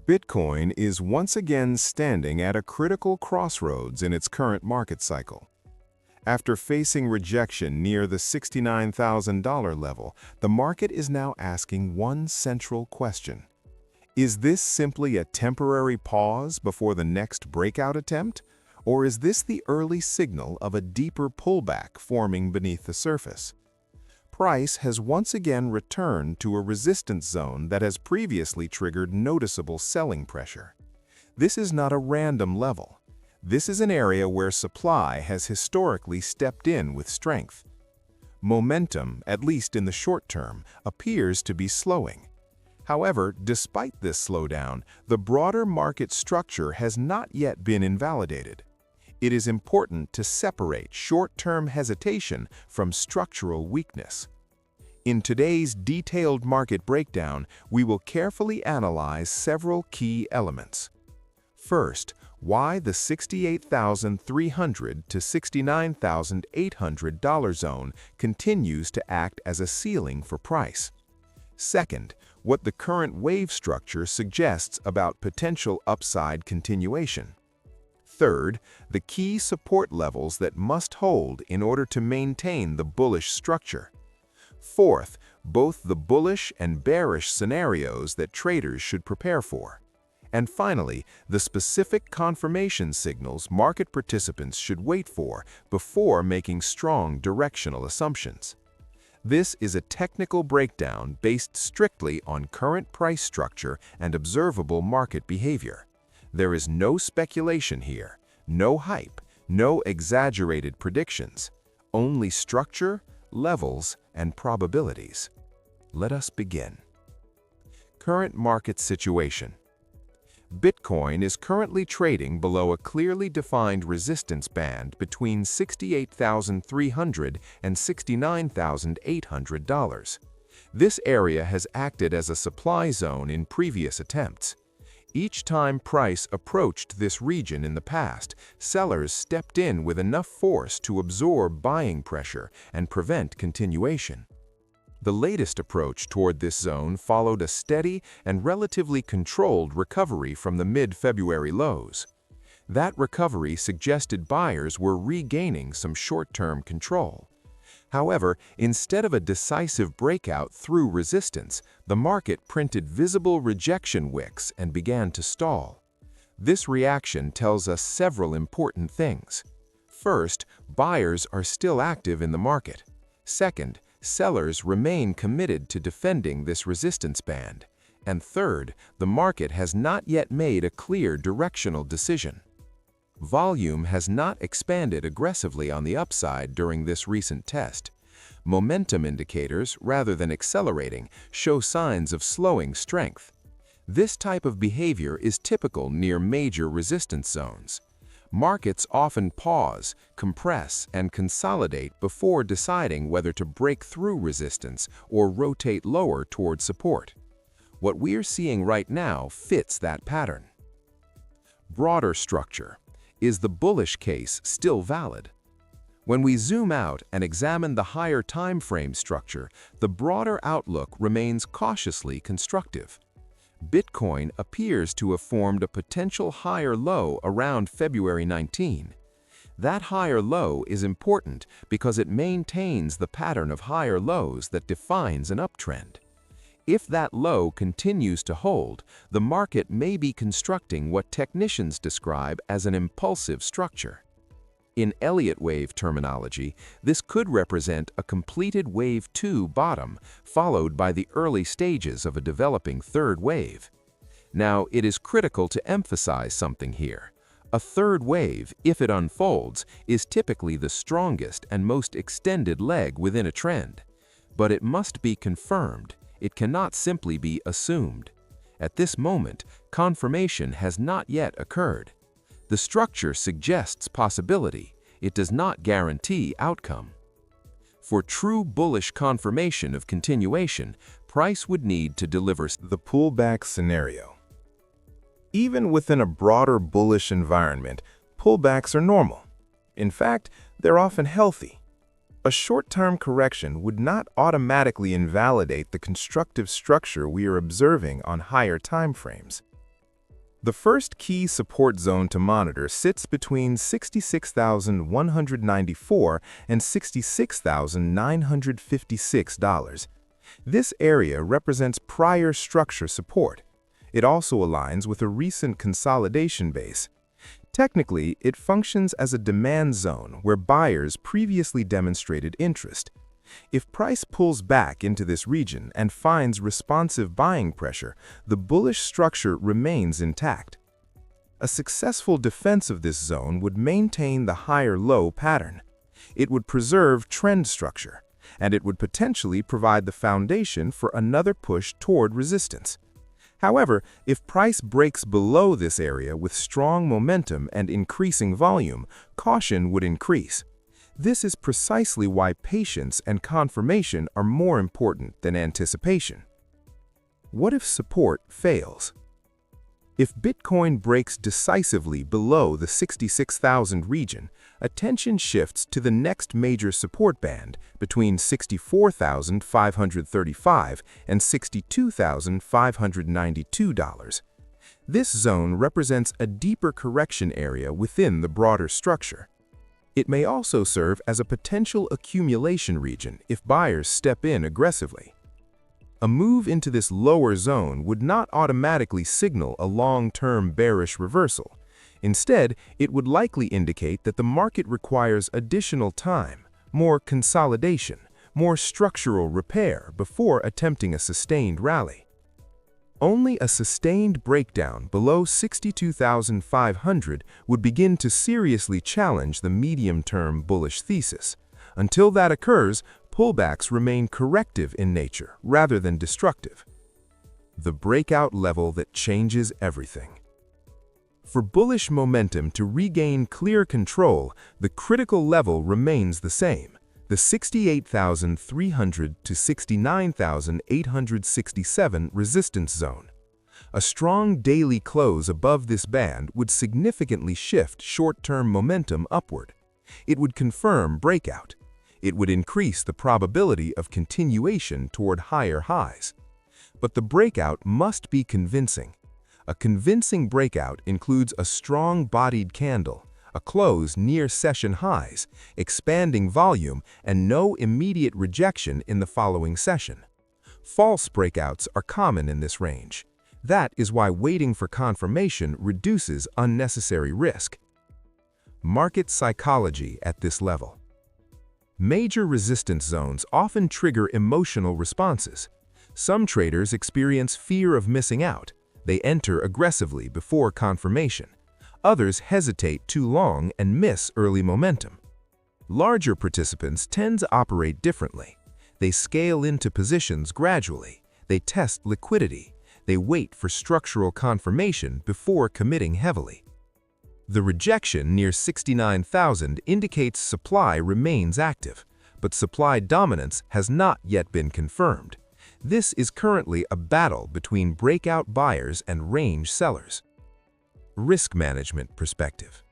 Bitcoin is once again standing at a critical crossroads in its current market cycle. After facing rejection near the $69,000 level, the market is now asking one central question. Is this simply a temporary pause before the next breakout attempt? Or is this the early signal of a deeper pullback forming beneath the surface? Price has once again returned to a resistance zone that has previously triggered noticeable selling pressure. This is not a random level. This is an area where supply has historically stepped in with strength. Momentum, at least in the short term, appears to be slowing. However, despite this slowdown, the broader market structure has not yet been invalidated. It is important to separate short-term hesitation from structural weakness. In today's detailed market breakdown, we will carefully analyze several key elements. First, why the $68,300 to $69,800 zone continues to act as a ceiling for price. Second, what the current wave structure suggests about potential upside continuation. Third, the key support levels that must hold in order to maintain the bullish structure. Fourth, both the bullish and bearish scenarios that traders should prepare for. And finally, the specific confirmation signals market participants should wait for before making strong directional assumptions. This is a technical breakdown based strictly on current price structure and observable market behavior. There is no speculation here, no hype, no exaggerated predictions, only structure, levels, and probabilities. Let us begin. Current market situation. Bitcoin is currently trading below a clearly defined resistance band between $68,300 and $69,800. This area has acted as a supply zone in previous attempts. Each time price approached this region in the past, sellers stepped in with enough force to absorb buying pressure and prevent continuation. The latest approach toward this zone followed a steady and relatively controlled recovery from the mid-February lows. That recovery suggested buyers were regaining some short-term control. However, instead of a decisive breakout through resistance, the market printed visible rejection wicks and began to stall. This reaction tells us several important things. First, buyers are still active in the market. Second, sellers remain committed to defending this resistance band. And third, the market has not yet made a clear directional decision. Volume has not expanded aggressively on the upside during this recent test. Momentum indicators, rather than accelerating, show signs of slowing strength. This type of behavior is typical near major resistance zones. Markets often pause, compress, and consolidate before deciding whether to break through resistance or rotate lower toward support. What we're seeing right now fits that pattern. Broader structure. Is the bullish case still valid? When we zoom out and examine the higher time frame structure, the broader outlook remains cautiously constructive. Bitcoin appears to have formed a potential higher low around February 19. That higher low is important because it maintains the pattern of higher lows that defines an uptrend. If that low continues to hold, the market may be constructing what technicians describe as an impulsive structure. In Elliott Wave terminology, this could represent a completed Wave 2 bottom, followed by the early stages of a developing third wave. Now, it is critical to emphasize something here. A third wave, if it unfolds, is typically the strongest and most extended leg within a trend. But it must be confirmed. It cannot simply be assumed. At this moment, confirmation has not yet occurred. The structure suggests possibility. It does not guarantee outcome. For true bullish confirmation of continuation, price would need to deliver The pullback scenario. Even within a broader bullish environment, pullbacks are normal. In fact, they're often healthy. A short-term correction would not automatically invalidate the constructive structure we are observing on higher time frames. The first key support zone to monitor sits between 66,194 and $66,956. This area represents prior structure support. It also aligns with a recent consolidation base. Technically, it functions as a demand zone where buyers previously demonstrated interest. If price pulls back into this region and finds responsive buying pressure, the bullish structure remains intact. A successful defense of this zone would maintain the higher-low pattern. It would preserve trend structure, and it would potentially provide the foundation for another push toward resistance. However, if price breaks below this area with strong momentum and increasing volume, caution would increase. This is precisely why patience and confirmation are more important than anticipation. What if support fails? If Bitcoin breaks decisively below the 66,000 region, attention shifts to the next major support band between 64,535 and $62,592. This zone represents a deeper correction area within the broader structure. It may also serve as a potential accumulation region if buyers step in aggressively. A move into this lower zone would not automatically signal a long-term bearish reversal. Instead, it would likely indicate that the market requires additional time, more consolidation, more structural repair before attempting a sustained rally. Only a sustained breakdown below 62,500 would begin to seriously challenge the medium-term bullish thesis. Until that occurs, pullbacks remain corrective in nature rather than destructive. The breakout level that changes everything. For bullish momentum to regain clear control, the critical level remains the same, the 68,300 to 69,867 resistance zone. A strong daily close above this band would significantly shift short-term momentum upward. It would confirm breakout. It would increase the probability of continuation toward higher highs. But the breakout must be convincing. A convincing breakout includes a strong-bodied candle, a close near session highs, expanding volume, and no immediate rejection in the following session. False breakouts are common in this range. That is why waiting for confirmation reduces unnecessary risk. Market psychology at this level. Major resistance zones often trigger emotional responses. Some traders experience fear of missing out. They enter aggressively before confirmation. Others hesitate too long and miss early momentum. Larger participants tend to operate differently. They scale into positions gradually. They test liquidity. They wait for structural confirmation before committing heavily. The rejection near 69,000 indicates supply remains active, but supply dominance has not yet been confirmed. This is currently a battle between breakout buyers and range sellers. Risk management perspective.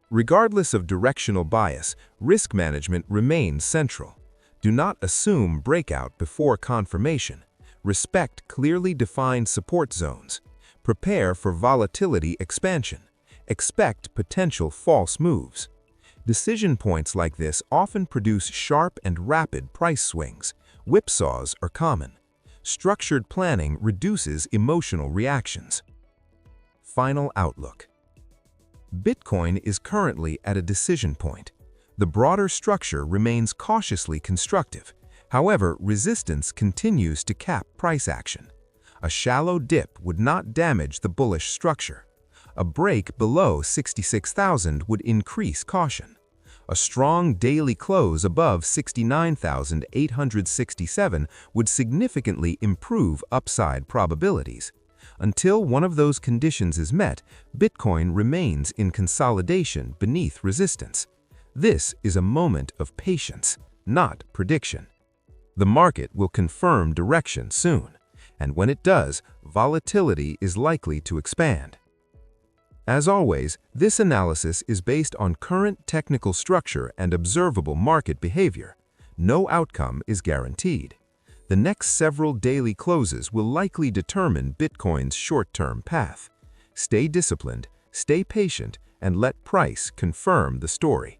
Regardless of directional bias, risk management remains central. Do not assume breakout before confirmation. Respect clearly defined support zones. Prepare for volatility expansion. Expect potential false moves. Decision points like this often produce sharp and rapid price swings. Whipsaws are common. Structured planning reduces emotional reactions. Final outlook. Bitcoin is currently at a decision point. The broader structure remains cautiously constructive. However, resistance continues to cap price action. A shallow dip would not damage the bullish structure. A break below 66,000 would increase caution. A strong daily close above 69,867 would significantly improve upside probabilities. Until one of those conditions is met, Bitcoin remains in consolidation beneath resistance. This is a moment of patience, not prediction. The market will confirm direction soon, and when it does, volatility is likely to expand. As always, this analysis is based on current technical structure and observable market behavior. No outcome is guaranteed. The next several daily closes will likely determine Bitcoin's short-term path. Stay disciplined, stay patient, and let price confirm the story.